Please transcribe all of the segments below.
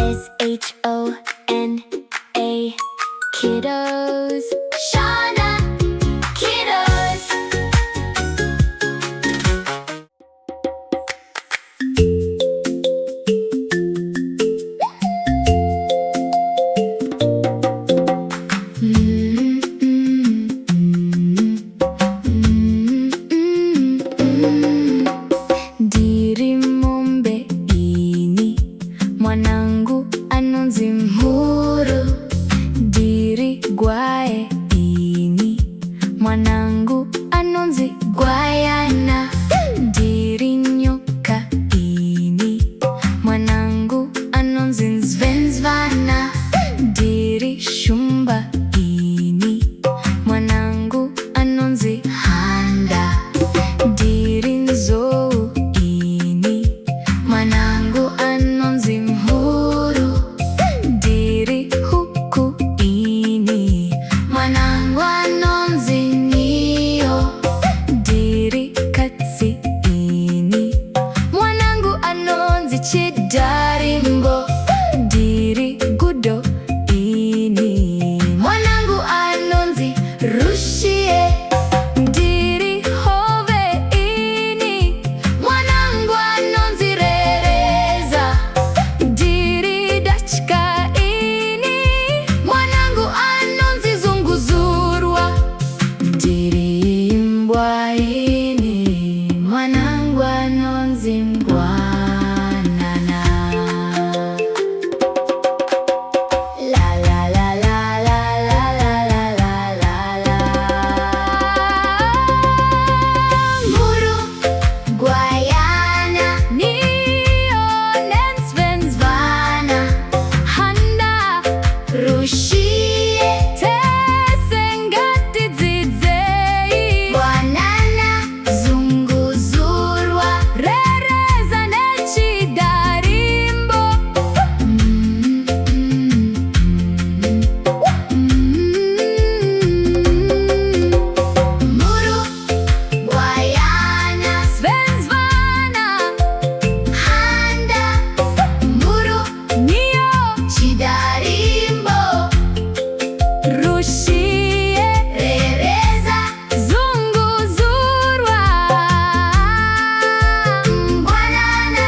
Shona, kiddos. Shona, kiddos. Ndiri mombe ini, mwanangu anonzi mhuru. Ndiri gwaye ini, mwanangu anonzi gwayana. Ndiri nyoka ini, mwanangu anonzi nzvenzvana. Ndiri shumba ini, mwanangu anonzi handa. Ndiri nzou ini, mwanangu anonzi mhuru. Ndiri huku ini, mwanangu anonzi niyo. Ndiri katsi ini, mwanangu anonzi chidarimbo. Ndiri gudo ini, mwanangu anonzi rushie. Ndiri hove ini, mwanangu anonzi rereza. Ndiri dachka ini, mwanangu anonzi zunguzurwa. Ndiri imbwa ini, mwanangu anonzi mbwanana. La la la la la la la la la la la. Muru gwayana, niyo nensvenzvana. Handa rushie, tesengati dzidzei. Bwanana zunguzurwa, rereza nechidarimbo. Muru gwayana, svenzvana. Handa muru niyo chidarimbo. Rushie, rereza zunguzurwa. Mbwanana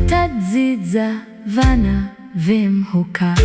tadzidza vana vemhuka.